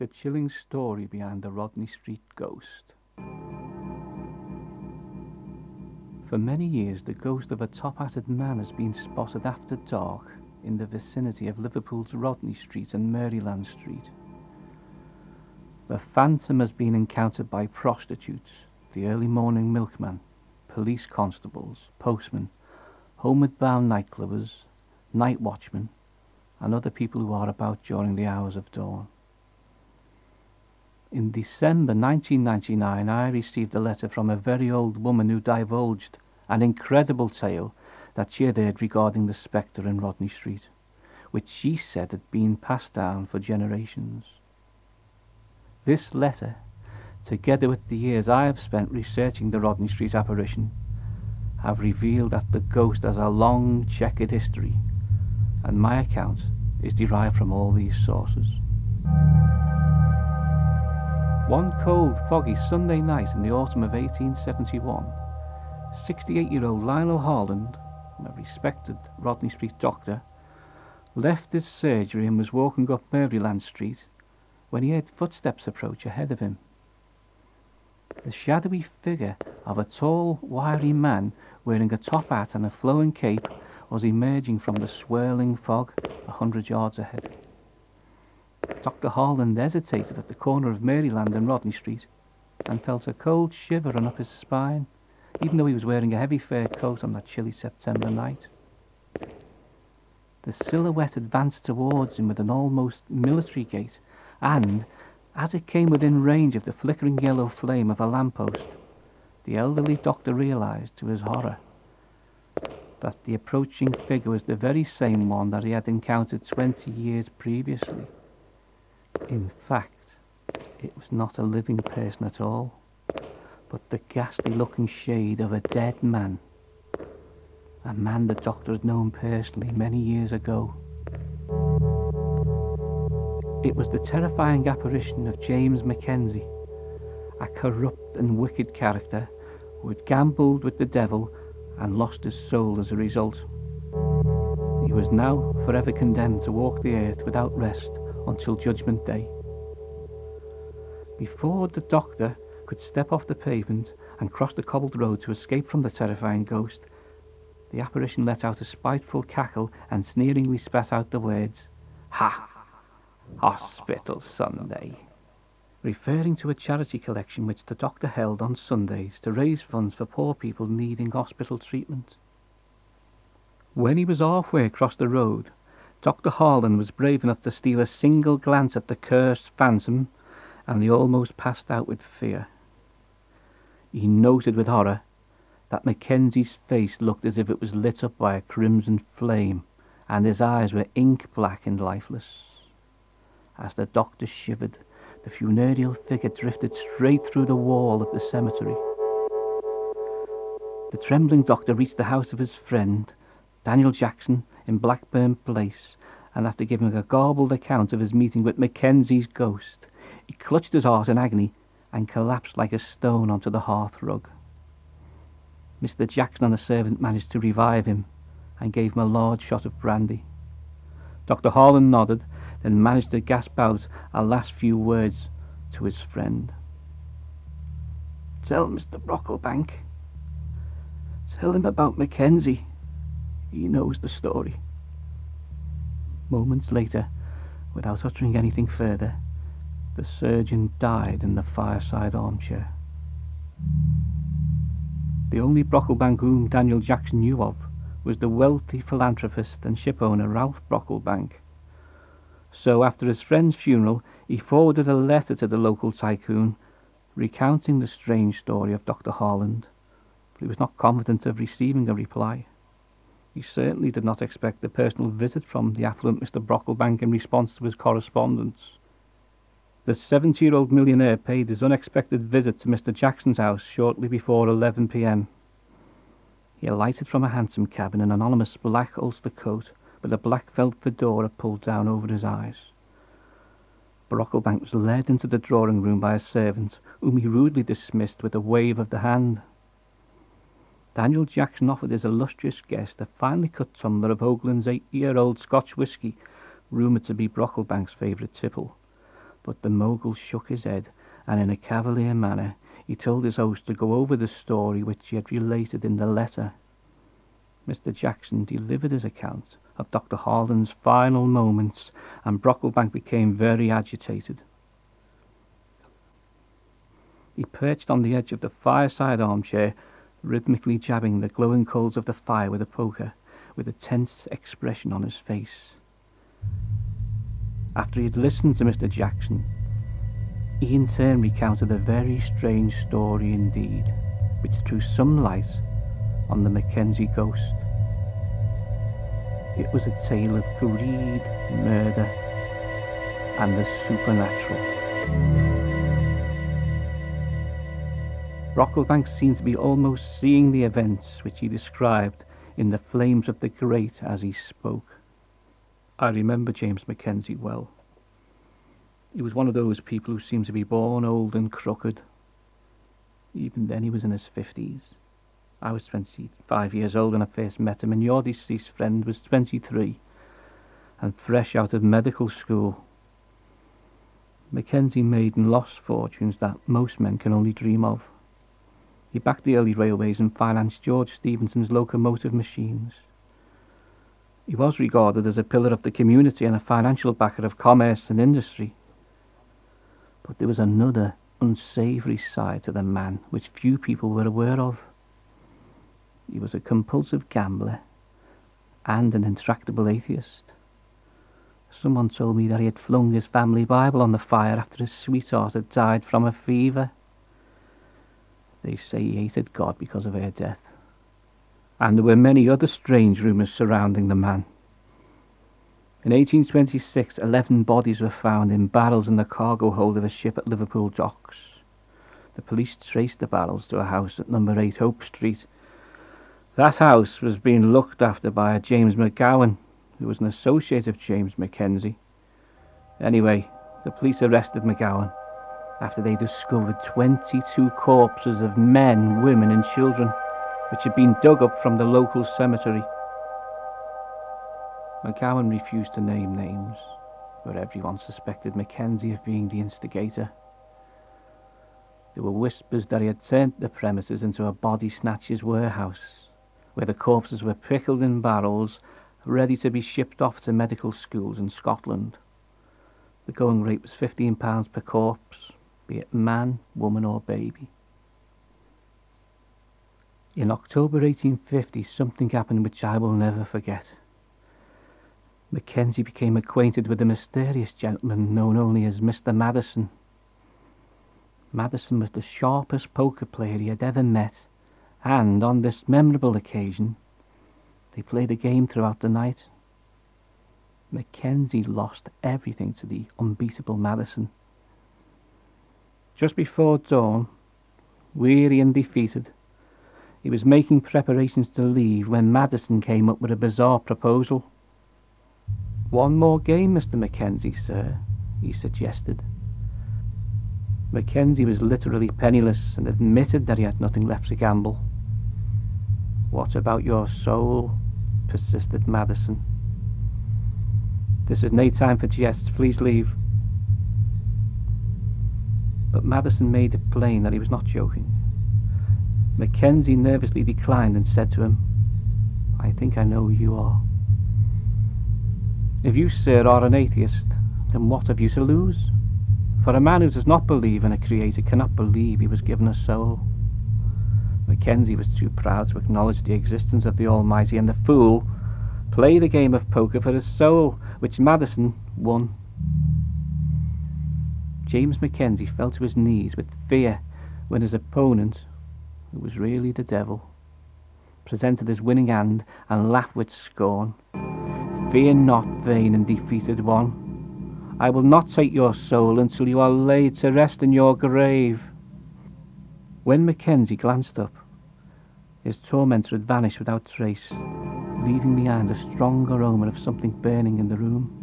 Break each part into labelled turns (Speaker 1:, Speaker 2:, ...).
Speaker 1: the chilling story behind the Rodney Street Ghost. For many years, the ghost of a top-hatted man has been spotted after dark in the vicinity of Liverpool's Rodney Street and Maryland Street. The phantom has been encountered by prostitutes, the early morning milkman, police constables, postmen, homeward-bound nightclubbers, night watchmen, and other people who are about during the hours of dawn. In December 1999, I received a letter from a very old woman who divulged an incredible tale that she had heard regarding the spectre in Rodney Street, which she said had been passed down for generations. This letter, together with the years I have spent researching the Rodney Street apparition, have revealed that the ghost has a long checkered history, and my account is derived from all these sources. One cold, foggy Sunday night in the autumn of 1871, 68-year-old Lionel Harland, a respected Rodney Street doctor, left his surgery and was walking up Maryland Street when he heard footsteps approach ahead of him. The shadowy figure of a tall, wiry man wearing a top hat and a flowing cape was emerging from the swirling fog 100 yards ahead. Dr. Harland hesitated at the corner of Maryland and Rodney Street and felt a cold shiver run up his spine, even though he was wearing a heavy fur coat on that chilly September night. The silhouette advanced towards him with an almost military gait, and, as it came within range of the flickering yellow flame of a lamppost, the elderly doctor realized, to his horror, that the approaching figure was the very same one that he had encountered 20 years previously. In fact, it was not a living person at all, but the ghastly-looking shade of a dead man, a man the doctor had known personally many years ago. It was the terrifying apparition of James MacKenzie, a corrupt and wicked character who had gambled with the devil and lost his soul as a result. He was now forever condemned to walk the earth without rest until Judgment Day. Before the doctor could step off the pavement and cross the cobbled road to escape from the terrifying ghost, the apparition let out a spiteful cackle and sneeringly spat out the words, "Ha! Hospital Sunday," referring to a charity collection which the doctor held on Sundays to raise funds for poor people needing hospital treatment. When he was halfway across the road, Dr. Harland was brave enough to steal a single glance at the cursed phantom, and he almost passed out with fear. He noted with horror that Mackenzie's face looked as if it was lit up by a crimson flame, and his eyes were ink-black and lifeless. As the doctor shivered, the funereal figure drifted straight through the wall of the cemetery. The trembling doctor reached the house of his friend, Daniel Jackson, in Blackburn Place, and after giving a garbled account of his meeting with Mackenzie's ghost, he clutched his heart in agony and collapsed like a stone onto the hearth rug. Mr. Jackson and a servant managed to revive him and gave him a large shot of brandy. Dr. Harland nodded, then managed to gasp out a last few words to his friend. "Tell Mr. Brocklebank. Tell him about Mackenzie. He knows the story." Moments later, without uttering anything further, the surgeon died in the fireside armchair. The only Brocklebank whom Daniel Jackson knew of was the wealthy philanthropist and ship owner Ralph Brocklebank. So after his friend's funeral, he forwarded a letter to the local tycoon, recounting the strange story of Dr. Harland, but he was not confident of receiving a reply. He certainly did not expect a personal visit from the affluent Mr. Brocklebank in response to his correspondence. The 70-year-old millionaire paid his unexpected visit to Mr. Jackson's house shortly before 11 p.m. He alighted from a hansom cab in an anonymous black ulster coat with a black felt fedora pulled down over his eyes. Brocklebank was led into the drawing-room by a servant, whom he rudely dismissed with a wave of the hand. Daniel Jackson offered his illustrious guest a finely cut tumbler of Hoagland's 8-year-old Scotch whisky, rumoured to be Brocklebank's favourite tipple, But the mogul shook his head, and in a cavalier manner he told his host to go over the story which he had related in the letter. Mr Jackson delivered his account of Dr Harland's final moments, and Brocklebank became very agitated. He perched on the edge of the fireside armchair, rhythmically jabbing the glowing coals of the fire with a poker, with a tense expression on his face. After he had listened to Mr Jackson, he in turn recounted a very strange story indeed, which threw some light on the MacKenzie ghost. It was a tale of greed, murder, and the supernatural. Brocklebank seemed to be almost seeing the events which he described in the flames of the grate as he spoke. I remember James MacKenzie well. He was one of those people who seemed to be born old and crooked. Even then he was in his 50s. I was 25 years old when I first met him, and your deceased friend was 23 and fresh out of medical school. MacKenzie made and lost fortunes that most men can only dream of. He backed the early railways and financed George Stephenson's locomotive machines. He was regarded as a pillar of the community and a financial backer of commerce and industry. But there was another unsavoury side to the man which few people were aware of. He was a compulsive gambler and an intractable atheist. Someone told me that he had flung his family Bible on the fire after his sweetheart had died from a fever. They say he hated God because of her death. And there were many other strange rumours surrounding the man. In 1826, 11 bodies were found in barrels in the cargo hold of a ship at Liverpool docks. The police traced the barrels to a house at number 8 Hope Street. That house was being looked after by a James McGowan, who was an associate of James MacKenzie. Anyway, the police arrested McGowan after they discovered 22 corpses of men, women and children, which had been dug up from the local cemetery. McGowan refused to name names, but everyone suspected MacKenzie of being the instigator. There were whispers that he had turned the premises into a body snatcher's warehouse, where the corpses were pickled in barrels, ready to be shipped off to medical schools in Scotland. The going rate was £15 per corpse, be it man, woman or baby. In October 1850, something happened which I will never forget. MacKenzie became acquainted with a mysterious gentleman known only as Mr Madison. Madison was the sharpest poker player he had ever met, and on this memorable occasion, they played a game throughout the night. MacKenzie lost everything to the unbeatable Madison. Just before dawn, weary and defeated, he was making preparations to leave when Madison came up with a bizarre proposal. "One more game, Mr MacKenzie, sir," he suggested. MacKenzie was literally penniless and admitted that he had nothing left to gamble. "What about your soul?" persisted Madison. "This is no time for jests, please leave." But Madison made it plain that he was not joking. MacKenzie nervously declined and said to him, "I think I know who you are." "If you, sir, are an atheist, then what have you to lose? For a man who does not believe in a creator cannot believe he was given a soul." MacKenzie was too proud to acknowledge the existence of the Almighty, and the fool played a game of poker for his soul, which Madison won. James MacKenzie fell to his knees with fear when his opponent, who was really the devil, presented his winning hand and laughed with scorn. "Fear not, vain and defeated one. I will not take your soul until you are laid to rest in your grave." When MacKenzie glanced up, his tormentor had vanished without trace, leaving behind a strong aroma of something burning in the room.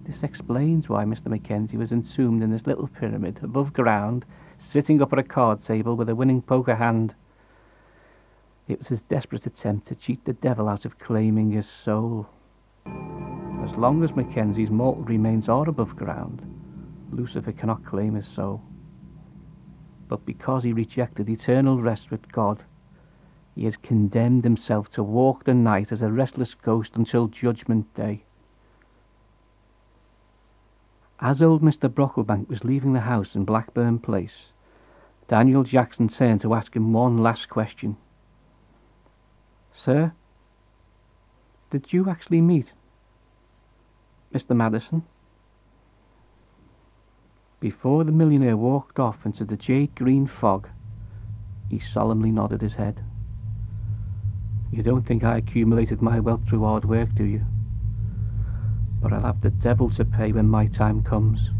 Speaker 1: This explains why Mr MacKenzie was entombed in this little pyramid above ground, sitting up at a card table with a winning poker hand. It was his desperate attempt to cheat the devil out of claiming his soul. As long as Mackenzie's mortal remains are above ground, Lucifer cannot claim his soul. But because he rejected eternal rest with God, he has condemned himself to walk the night as a restless ghost until Judgment Day. As old Mr Brocklebank was leaving the house in Blackburn Place, Daniel Jackson turned to ask him one last question. "Sir, did you actually meet Mr Madison?" Before the millionaire walked off into the jade-green fog, he solemnly nodded his head. "You don't think I accumulated my wealth through hard work, do you? But I'll have the devil to pay when my time comes."